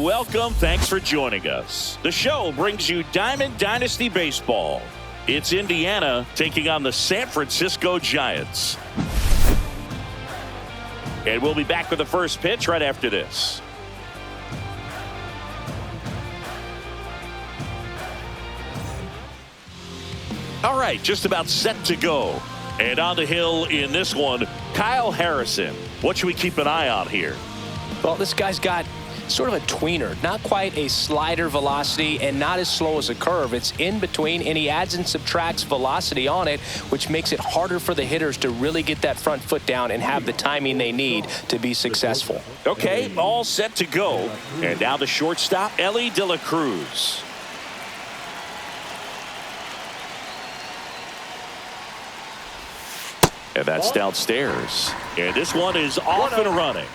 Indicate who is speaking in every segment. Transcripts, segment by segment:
Speaker 1: welcome. Thanks for joining us. The show brings you Diamond Dynasty Baseball. It's Indiana taking on the San Francisco Giants. And we'll be back with the first pitch right after this. All right, just about set to go. And on the hill in this one, Kyle Harrison. What should we keep an eye on here?
Speaker 2: Well, this guy's got sort of a tweener, not quite a slider velocity and not as slow as a curve. It's in between, and he adds and subtracts velocity on it, which makes it harder for the hitters to really get that front foot down and have the timing they need to be successful.
Speaker 1: Okay, all set to go. And now the shortstop, Ellie De La Cruz. And that's downstairs. And this one is off and running.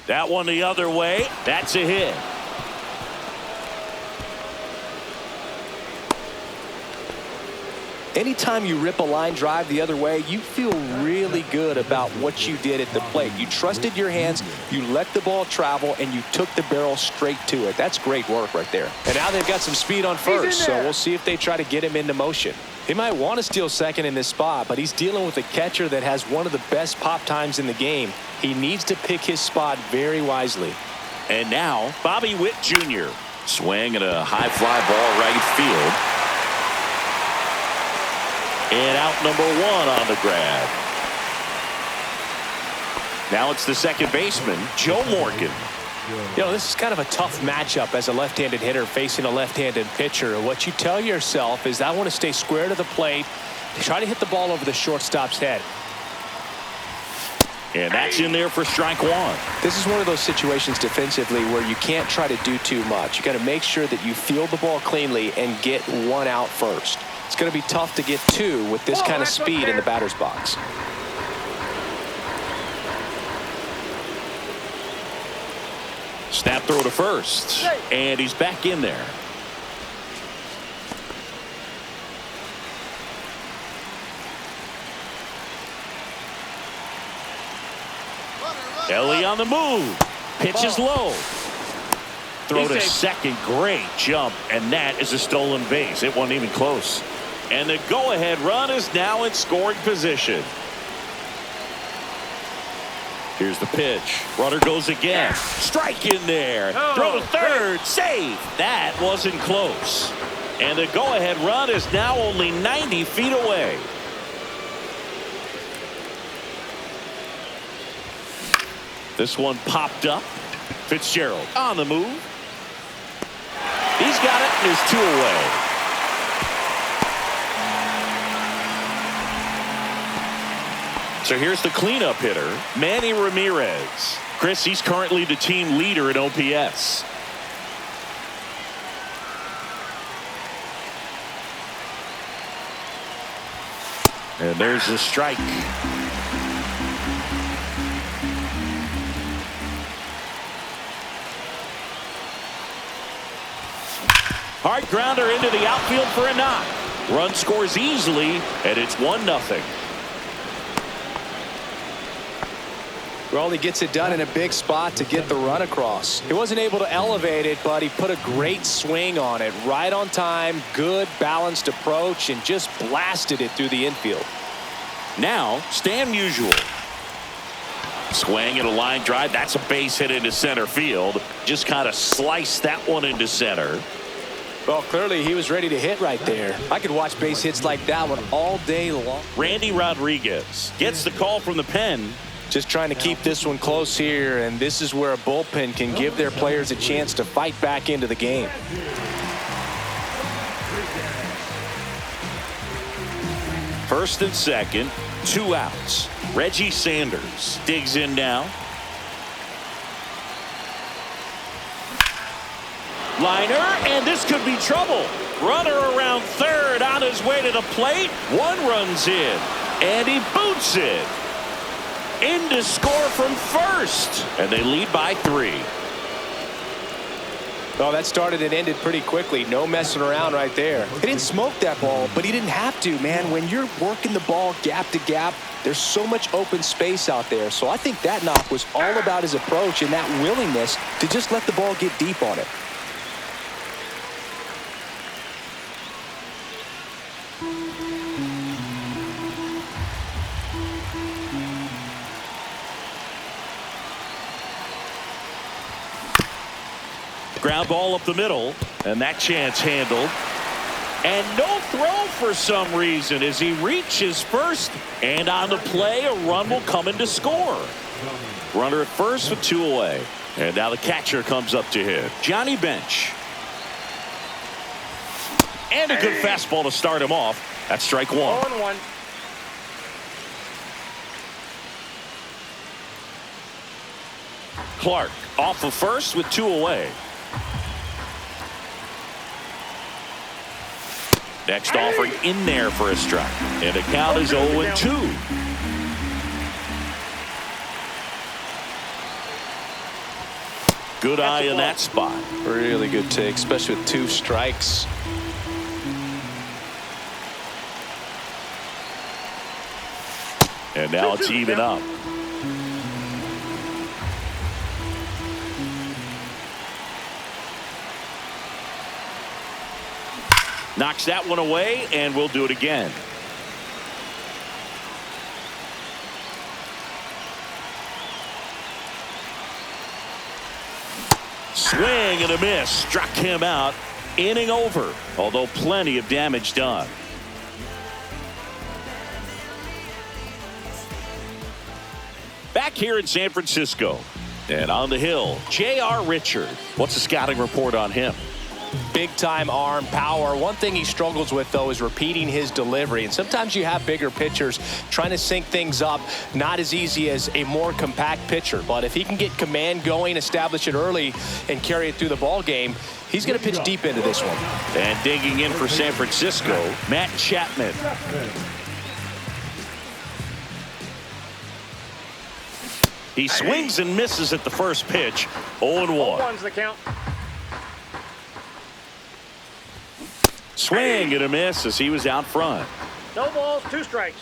Speaker 1: That one the other way. That's a hit.
Speaker 2: Anytime you rip a line drive the other way, you feel really good about what you did at the plate. You trusted your hands, you let the ball travel, and you took the barrel straight to it. That's great work right there. And now they've got some speed on first, so we'll see if they try to get him into motion. He might want to steal second in this spot, but he's dealing with a catcher that has one of the best pop times in the game. He needs to pick his spot very wisely.
Speaker 1: And now, Bobby Witt Jr. Swing and a high fly ball right field. And out number one on the grab. Now it's the second baseman, Joe Morgan.
Speaker 2: You know, this is kind of a tough matchup as a left-handed hitter facing a left-handed pitcher. What you tell yourself is, I want to stay square to the plate, try to hit the ball over the shortstop's head.
Speaker 1: And that's in there for strike one.
Speaker 2: This is one of those situations defensively where you can't try to do too much. You got to make sure that you field the ball cleanly and get one out first. It's going to be tough to get two with this kind of speed in the batter's box.
Speaker 1: Snap throw to first, and he's back in there. Ellie on the move. Pitch is low. Throw to second. Great jump, and that is a stolen base. It wasn't even close. And the go-ahead run is now in scoring position. Here's the pitch. Runner goes again. Strike in there. Throw to third. Save. That wasn't close. And the go-ahead run is now only 90 feet away. This one popped up. Fitzgerald on the move. He's got it, and there's two away. So here's the cleanup hitter, Manny Ramirez. Chris, he's currently the team leader in OPS. And there's the strike. Hard grounder into the outfield for a knock. Run scores easily, and it's 1-0.
Speaker 2: Well, he gets it done in a big spot to get the run across. He wasn't able to elevate it, but he put a great swing on it. Right on time, good balanced approach, and just blasted it through the infield.
Speaker 1: Now, Stan Musial. Swing and a line drive. That's a base hit into center field. Just kind of sliced that one into center.
Speaker 2: Well, clearly he was ready to hit right there. I could watch base hits like that one all day long.
Speaker 1: Randy Rodriguez gets the call from the pen.
Speaker 2: Just trying to keep this one close here, and this is where a bullpen can give their players a chance to fight back into the game.
Speaker 1: First and second, 2 outs. Reggie Sanders digs in now. Liner, and this could be trouble. Runner around third on his way to the plate. One runs in, and he boots it. In to score from first, and they lead by 3.
Speaker 2: Oh, that started and ended pretty quickly. No messing around right there. He didn't smoke that ball, but he didn't have to, man. When you're working the ball gap to gap, there's so much open space out there. So I think that knock was all about his approach and that willingness to just let the ball get deep on it.
Speaker 1: Ground ball up the middle, and that chance handled. And no throw for some reason as he reaches first. And on the play, a run will come in to score. Runner at first with 2 away. And now the catcher comes up to hit. Johnny Bench. And a good fastball to start him off. That's strike 1.
Speaker 3: 0-1.
Speaker 1: Clark off of first with 2 away. Next offering in there for a strike. And the count is 0-2. Good eye in that spot.
Speaker 2: Really good take, especially with 2 strikes.
Speaker 1: And now it's even up. Knocks that one away, and we'll do it again. Swing and a miss. Struck him out. Inning over, although plenty of damage done. Back here in San Francisco. And on the hill, J.R. Richard. What's the scouting report on him?
Speaker 2: Big-time arm power. One thing he struggles with, though, is repeating his delivery. And sometimes you have bigger pitchers trying to sync things up. Not as easy as a more compact pitcher. But if he can get command going, establish it early, and carry it through the ball game, he's going to pitch deep into this one.
Speaker 1: And digging in for San Francisco, Matt Chapman. He swings and misses at the first pitch. 0-1.
Speaker 3: 0-1's the count.
Speaker 1: Swing and a miss as he was out front.
Speaker 3: No balls, 2 strikes.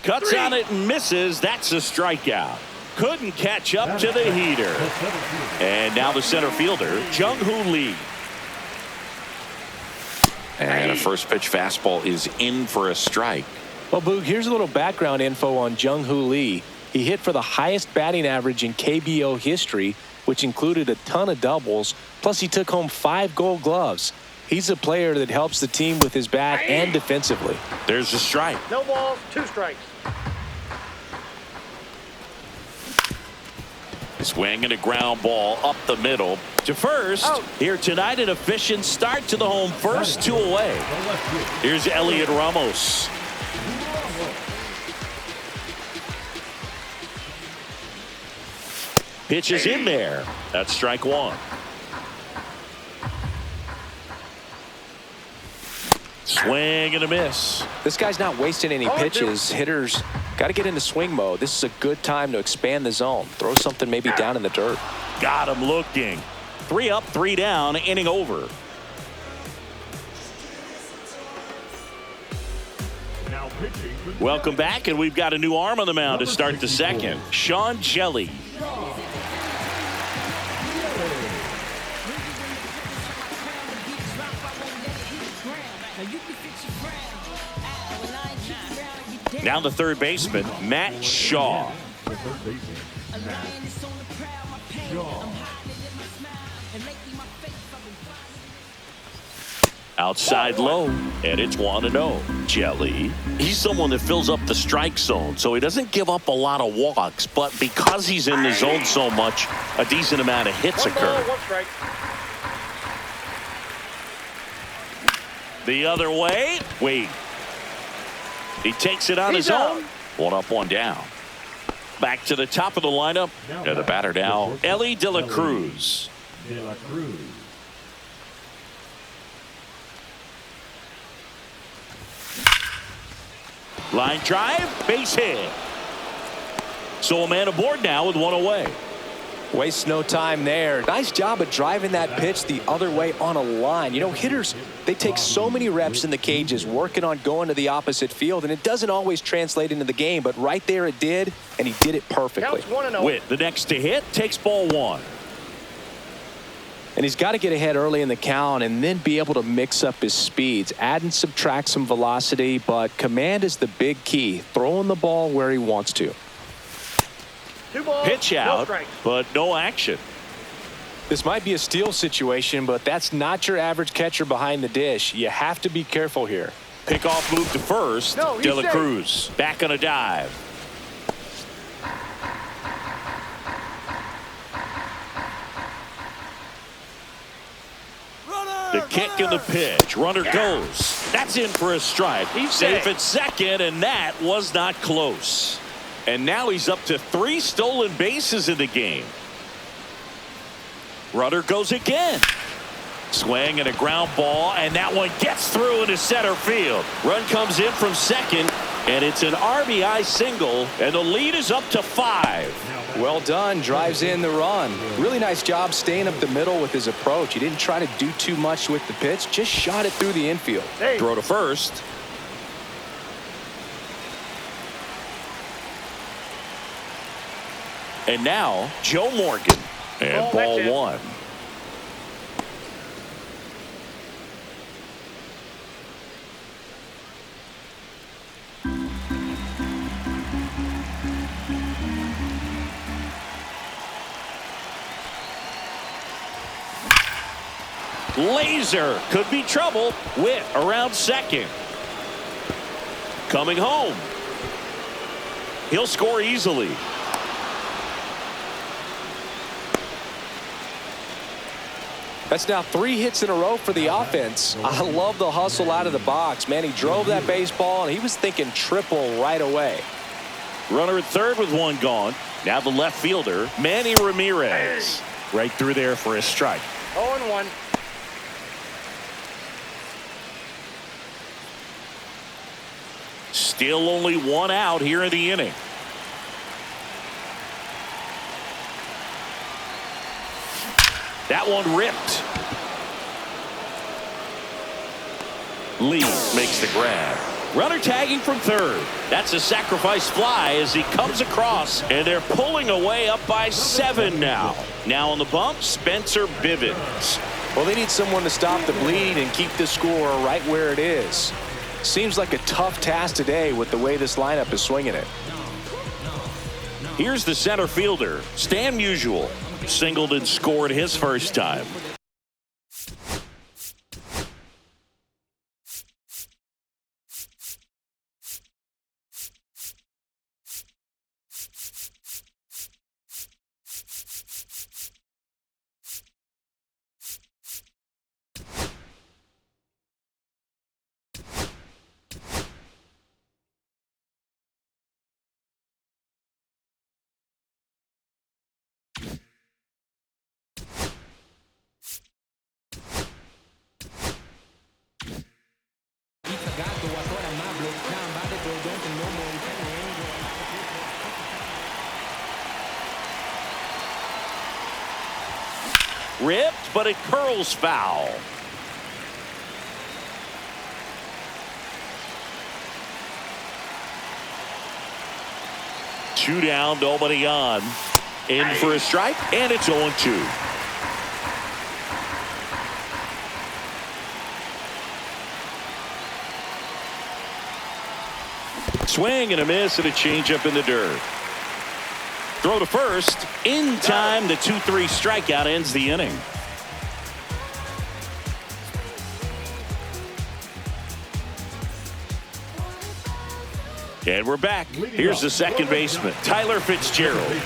Speaker 1: Cuts on it and misses. That's a strikeout. Couldn't catch up to the heater. And now the center fielder, Jung-Hoo Lee. And a first pitch fastball is in for a strike.
Speaker 2: Well, Boog, here's a little background info on Jung-Hoo Lee. He hit for the highest batting average in KBO history, which included a ton of doubles. Plus, he took home 5 Gold Gloves. He's a player that helps the team with his bat and defensively.
Speaker 1: There's a strike.
Speaker 3: No balls, 2 strikes.
Speaker 1: Swing and a ground ball up the middle to first.
Speaker 3: Out.
Speaker 1: Here tonight, an efficient start to the home first, 2 away. Here's Elliot Ramos. Pitch is in there. That's strike 1. Swing and a miss.
Speaker 2: This guy's not wasting any pitches. Hitters got to get into swing mode. This is a good time to expand the zone. Throw something maybe down in the dirt.
Speaker 1: Got him looking. 3 up, 3 down, inning over. Welcome back, and we've got a new arm on the mound to start the second. Sean Jelly. Now the third baseman, Matt Shaw. Outside low, and it's 1-0. Jelly. He's someone that fills up the strike zone, so he doesn't give up a lot of walks, but because he's in the zone so much, a decent amount of hits
Speaker 3: 1
Speaker 1: occur.
Speaker 3: ball, 1 strike.
Speaker 1: The other way. Wait. He takes it on his own. 1 up, 1 down. Back to the top of the lineup. And the batter now, Ellie De La Cruz. Line drive, base hit. So a man aboard now with 1 away.
Speaker 2: Waste no time there. Nice job of driving that pitch the other way on a line. You know, hitters, they take so many reps in the cages working on going to the opposite field, and it doesn't always translate into the game, but right there it did, and he did it perfectly.
Speaker 3: Counts 1-0.
Speaker 1: Witt, the next to hit, takes ball 1.
Speaker 2: And he's got to get ahead early in the count and then be able to mix up his speeds, add and subtract some velocity, but command is the big key, throwing the ball where he wants to.
Speaker 3: 2 balls,
Speaker 1: Pitch
Speaker 3: no
Speaker 1: out,
Speaker 3: strikes.
Speaker 1: but no action.
Speaker 2: This might be a steal situation, but that's not your average catcher behind the dish. You have to be careful here.
Speaker 1: Pickoff move to first.
Speaker 3: No, he's
Speaker 1: De La
Speaker 3: safe.
Speaker 1: Cruz back on a dive. The kick and the pitch. Runner goes. That's in for a strike. He's safe at second, and that was not close. And now he's up to 3 stolen bases in the game. Runner goes again. Swing and a ground ball, and that one gets through into center field. Run comes in from second, and it's an RBI single, and the lead is up to 5.
Speaker 2: Well done, drives in the run. Really nice job staying up the middle with his approach. He didn't try to do too much with the pitch, just shot it through the infield.
Speaker 3: Hey.
Speaker 1: Throw to first. And now, Joe Morgan. And ball
Speaker 3: back in.
Speaker 1: 1. Laser could be trouble. Witt around second. Coming home. He'll score easily.
Speaker 2: That's now 3 hits in a row for the offense. I love the hustle out of the box. Man, he drove that baseball, and he was thinking triple right away.
Speaker 1: Runner at third with 1 gone. Now the left fielder, Manny Ramirez. Right through there for a strike.
Speaker 3: 0-1.
Speaker 1: Still only 1 out here in the inning. That one ripped. Lee makes the grab. Runner tagging from third. That's a sacrifice fly as he comes across, and they're pulling away up by 7 now. Now on the bump, Spencer Bivens.
Speaker 2: Well, they need someone to stop the bleed and keep the score right where it is. Seems like a tough task today with the way this lineup is swinging it.
Speaker 1: Here's the center fielder, Stan Musial. Singled and scored his first time. Ripped, but it curls foul. Two down, nobody on. In for a strike, and it's 0-2. Swing and a miss and a changeup in the dirt. Throw to first. In time, the 2-3 strikeout ends the inning. And we're back. Here's the second baseman, Tyler Fitzgerald.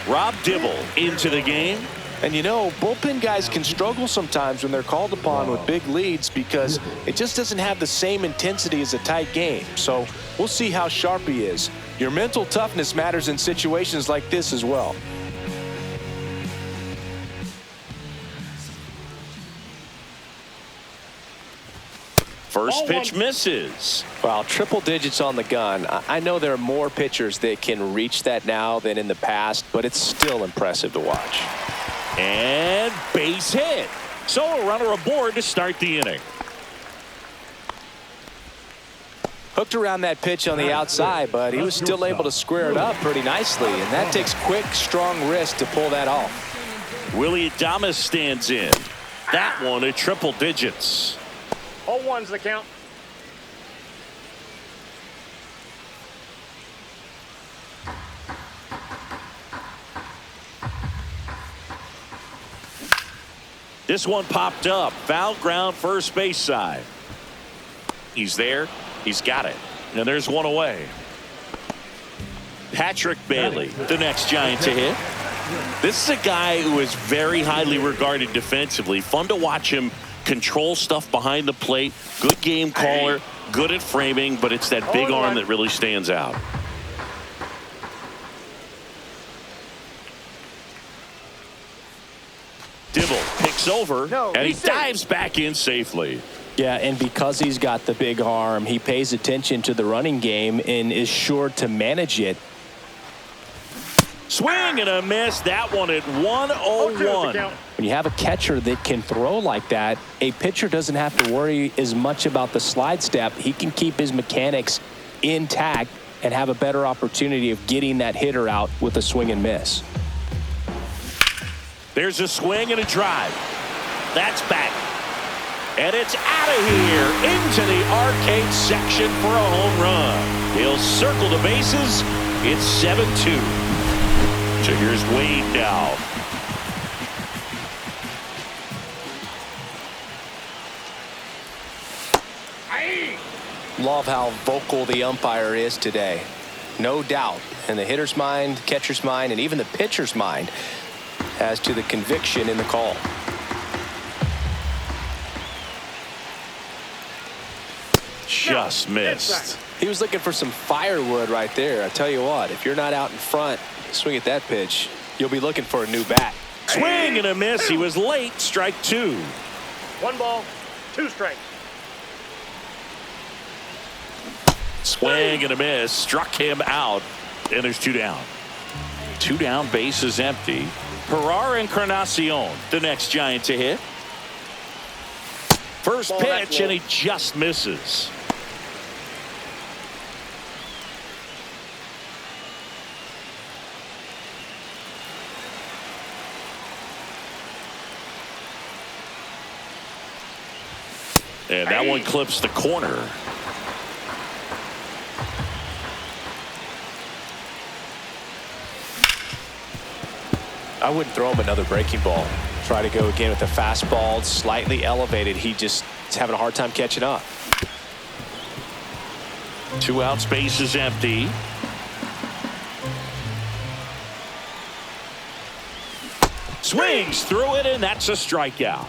Speaker 1: Rob Dibble into the game.
Speaker 2: And you know, bullpen guys can struggle sometimes when they're called upon with big leads because it just doesn't have the same intensity as a tight game. So we'll see how sharp he is. Your mental toughness matters in situations like this as well.
Speaker 1: First pitch misses.
Speaker 2: Wow, triple digits on the gun. I know there are more pitchers that can reach that now than in the past, but it's still impressive to watch.
Speaker 1: And base hit. So a runner aboard to start the inning.
Speaker 2: Hooked around that pitch on the outside, but he was still able to square it up pretty nicely, and that takes quick, strong wrist to pull that off.
Speaker 1: Willie Adames stands in. That one at triple digits.
Speaker 3: 0-1's the count.
Speaker 1: This one popped up. Foul ground, first base side. He's there. He's got it. And there's one away. Patrick Bailey, the next Giant to hit. This is a guy who is very highly regarded defensively. Fun to watch him control stuff behind the plate. Good game caller. Good at framing, but it's that big arm that really stands out. Dibble picks over, and he dives back in safely.
Speaker 2: Yeah, and because he's got the big arm, he pays attention to the running game and is sure to manage it.
Speaker 1: Swing and a miss. That one at 1-0-1.
Speaker 2: When you have a catcher that can throw like that, a pitcher doesn't have to worry as much about the slide step. He can keep his mechanics intact and have a better opportunity of getting that hitter out with a swing and miss.
Speaker 1: There's a swing and a drive. That's back. And it's out of here into the arcade section for a home run. He'll circle the bases. It's 7-2. So here's Wade now.
Speaker 2: Love how vocal the umpire is today. No doubt in the hitter's mind, catcher's mind, and even the pitcher's mind as to the conviction in the call.
Speaker 1: Just missed.
Speaker 2: He was looking for some firewood right there. I tell you what, if you're not out in front, swing at that pitch, you'll be looking for a new bat.
Speaker 1: Swing and a miss. He was late. Strike two.
Speaker 3: 1 ball, 2 strikes.
Speaker 1: Swing and a miss. Struck him out. And there's 2 down. 2 down, base is empty. Herrera Encarnacion, the next Giant to hit. First pitch, and he just misses. And that one clips the corner.
Speaker 2: I wouldn't throw him another breaking ball. Try to go again with the fastball, slightly elevated. He just is having a hard time catching up.
Speaker 1: 2 outs, base is empty. Swings through it, and that's a strikeout.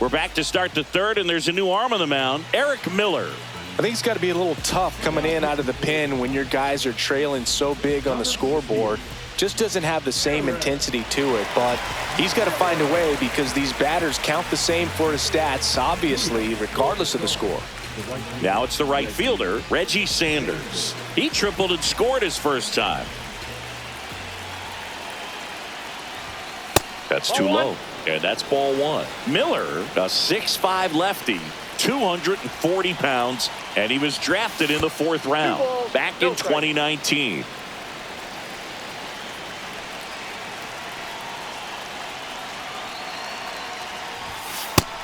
Speaker 1: We're back to start the third, and there's a new arm on the mound, Eric Miller.
Speaker 2: I think it's got to be a little tough coming in out of the pen when your guys are trailing so big on the scoreboard. Just doesn't have the same intensity to it, but he's got to find a way because these batters count the same for his stats, obviously, regardless of the score.
Speaker 1: Now it's the right fielder, Reggie Sanders. He tripled and scored his first time. That's too low, and that's ball 1. Miller, a 6'5" lefty, 240 pounds, and he was drafted in the 4th round back in 2019.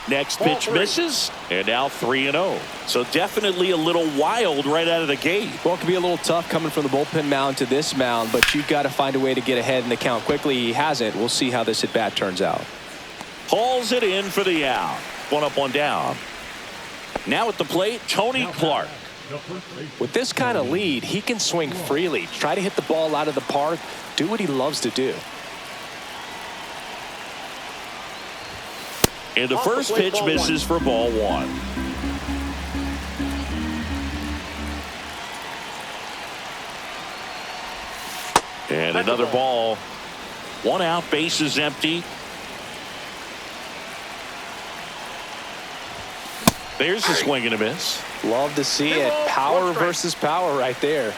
Speaker 1: Next pitch misses, and now 3-0. So definitely a little wild right out of the gate.
Speaker 2: Well, it could be a little tough coming from the bullpen mound to this mound, but you've got to find a way to get ahead in the count quickly. He hasn't. We'll see how this at-bat turns out.
Speaker 1: Hauls it in for the out. 1 up, 1 down. Now at the plate, Tony Clark.
Speaker 2: With this kind of lead, he can swing freely, try to hit the ball out of the park, do what he loves to do.
Speaker 1: And the first pitch misses for ball 1. And another ball. 1 out, bases empty. There's a swing and a miss.
Speaker 2: Love to see it. Power versus power right there.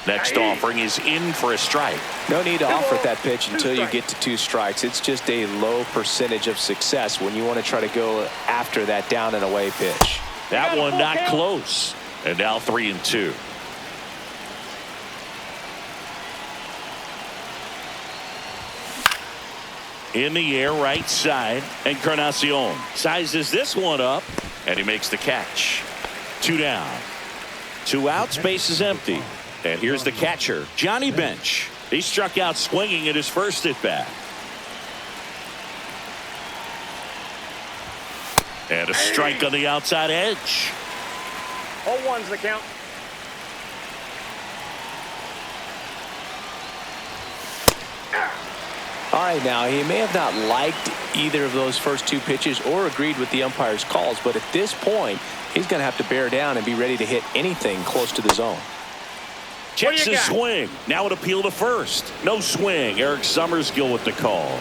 Speaker 1: Next offering is in for a strike.
Speaker 2: No need to offer that pitch until you get to 2 strikes. It's just a low percentage of success when you want to try to go after that down and away pitch.
Speaker 1: That one not close. And now 3-2. In the air, right side, Encarnacion sizes this one up, and he makes the catch. 2 down. 2 outs, base is empty. And here's the catcher, Johnny Bench. He struck out swinging at his first at bat. And a strike on the outside edge.
Speaker 3: 0-1's the count.
Speaker 2: All right, now he may have not liked either of those first 2 pitches or agreed with the umpire's calls, but at this point, he's going to have to bear down and be ready to hit anything close to the zone.
Speaker 1: Checks his swing. Now an appeal to first. No swing. Eric Summerskill with the call.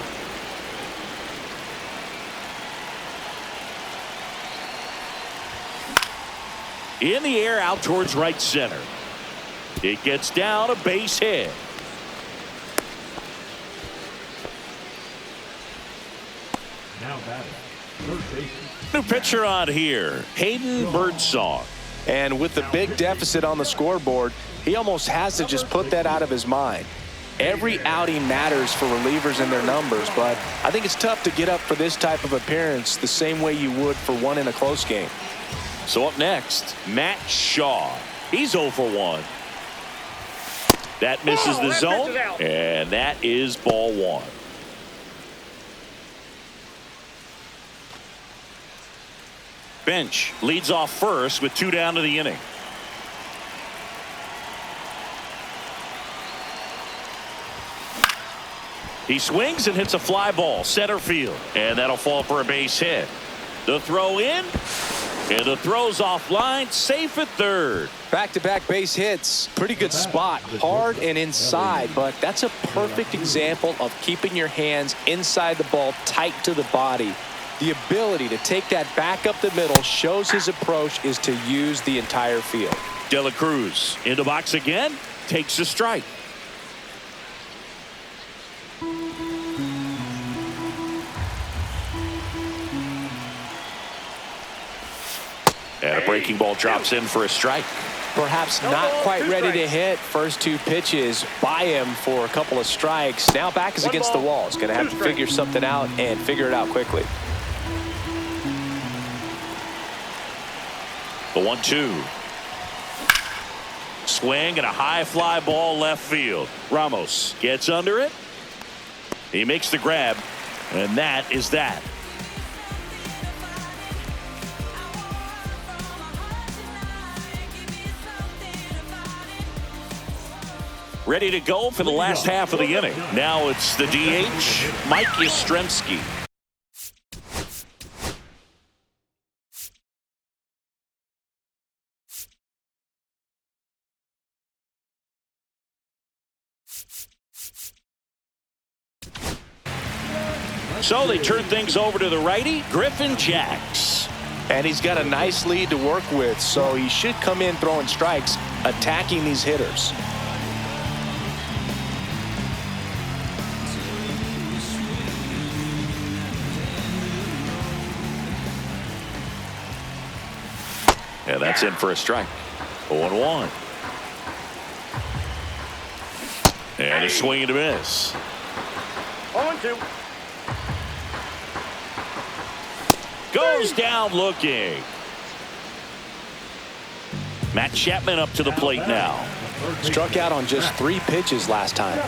Speaker 1: In the air, out towards right center. It gets down, a base hit.
Speaker 4: Now batting, third baseman.
Speaker 1: New pitcher on here, Hayden Birdsong.
Speaker 2: And with the big deficit on the scoreboard, he almost has to just put that out of his mind. Every outing matters for relievers and their numbers, but I think it's tough to get up for this type of appearance the same way you would for one in a close game.
Speaker 1: So up next, Matt Shaw. He's 0 for 1. That misses the zone, and that is ball 1. Bench leads off first with 2 down to the inning. He swings and hits a fly ball center field, and that'll fall for a base hit. The throw in, and the throw's offline, safe at third.
Speaker 2: Back-to-back base hits. Pretty good spot. Hard and inside, but that's a perfect example of keeping your hands inside the ball, tight to the body. The ability to take that back up the middle shows his approach is to use the entire field.
Speaker 1: De La Cruz in the box again, takes a strike. And a breaking ball drops in for a strike.
Speaker 2: Perhaps not quite ready to hit. First 2 pitches by him for a couple of strikes. Now back is against the wall. He's going to have to figure something out and figure it out quickly.
Speaker 1: The 1-2. Swing and a high fly ball left field. Ramos gets under it. He makes the grab, and that is that. Ready to go for the last half of the inning. Now it's the DH, Mike Yastrzemski. So they turn things over to the righty, Griffin Jacks.
Speaker 2: And he's got a nice lead to work with, so he should come in throwing strikes, attacking these hitters.
Speaker 1: And that's in for a strike. 0-1. And a swing and a miss.
Speaker 3: 0-2.
Speaker 1: Goes down looking. Matt Chapman up to the plate now.
Speaker 2: Struck out on just 3 pitches last time.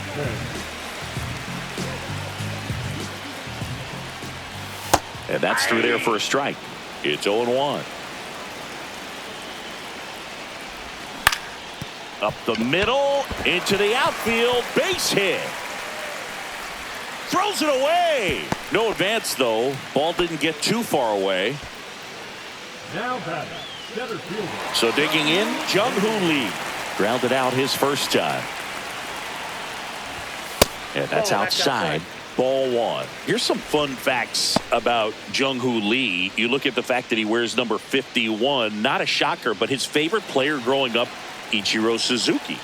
Speaker 1: And that's through there for a strike. It's 0-1. Up the middle, into the outfield, base hit. Throws it away. No advance, though. Ball didn't get too far away.
Speaker 4: Now batting, center fielder.
Speaker 1: So digging in, Jung-Hoo Lee. Grounded out his first time. And that's outside. Ball one. Here's some fun facts about Jung-Hoo Lee. You look at the fact that he wears number 51. Not a shocker, but his favorite player growing up, Ichiro Suzuki.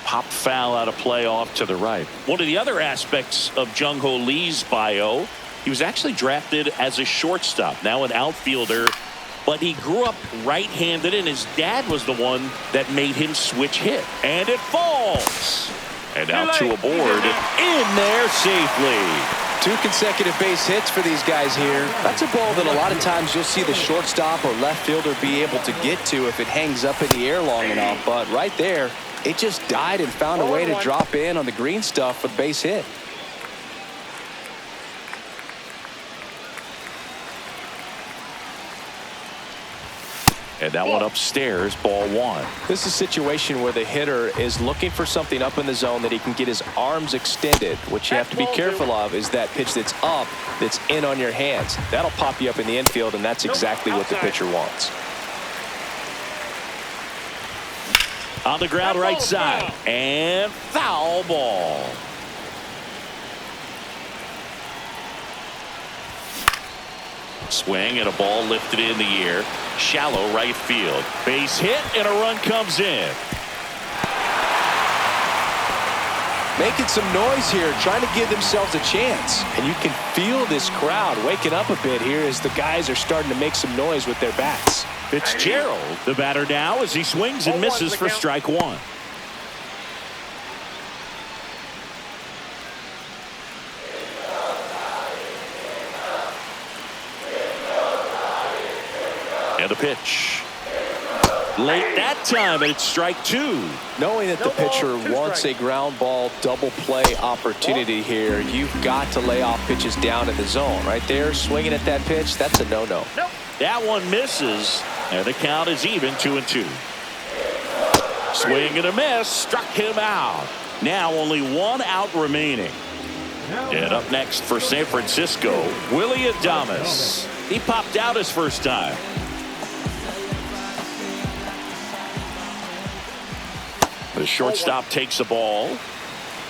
Speaker 1: Pop foul out of play off to the right. One of the other aspects of Jung-Hoo Lee's bio, he was actually drafted as a shortstop, now an outfielder, but he grew up right-handed, and his dad was the one that made him switch hit. And it falls. And now to a board, in there safely.
Speaker 2: 2 consecutive base hits for these guys here. That's a ball that a lot of times you'll see the shortstop or left fielder be able to get to if it hangs up in the air long enough. But right there, it just died and found a way to drop in on the green stuff for the base hit.
Speaker 1: And that one upstairs, ball one.
Speaker 2: This is a situation where the hitter is looking for something up in the zone that he can get his arms extended. What you have to be careful of is that pitch that's up, that's in on your hands. That'll pop you up in the infield, and that's exactly what the pitcher wants.
Speaker 1: On the ground, right side, and foul ball. Swing and a ball lifted in the air. Shallow right field. Base hit and a run comes in.
Speaker 2: Making some noise here, trying to give themselves a chance. And you can feel this crowd waking up a bit here as the guys are starting to make some noise with their bats.
Speaker 1: Fitzgerald, the batter now, as he swings and misses for strike one. And the pitch. Late that time, and it's strike two.
Speaker 2: Knowing that the pitcher wants a ground ball double play opportunity here, you've got to lay off pitches down in the zone. Right there, swinging at that pitch, that's a no-no.
Speaker 3: Nope.
Speaker 1: That one misses, and the count is even 2-2. Swing and a miss, struck him out. Now only one out remaining. And up next for San Francisco, Willie Adames. He popped out his first time. The shortstop takes the ball.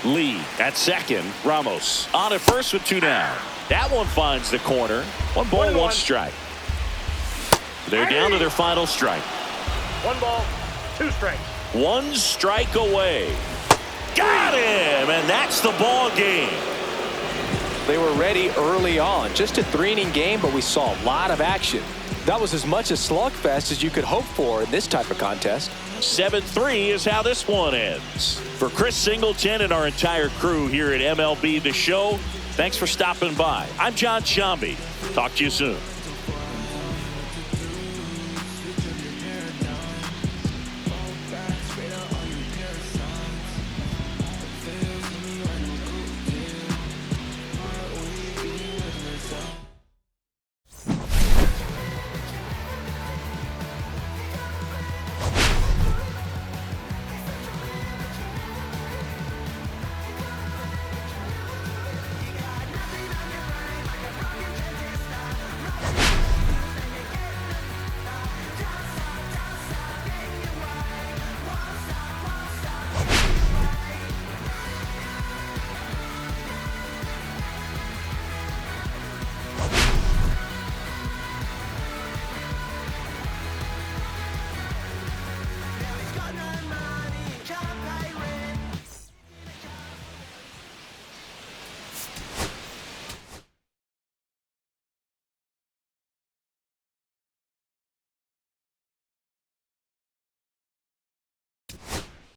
Speaker 1: Lee at second. Ramos on at first with 2 down. That one finds the corner. 1 ball, 1 strike. They're down to their final strike.
Speaker 3: 1 ball, 2 strikes.
Speaker 1: 1 strike away. Got him, and that's the ball game.
Speaker 2: They were ready early on. Just a 3-inning game, but we saw a lot of action. That was as much a slugfest as you could hope for in this type of contest.
Speaker 1: 7-3 is how this one ends. For Chris Singleton and our entire crew here at MLB The Show, thanks for stopping by. I'm John Shambi. Talk to you soon.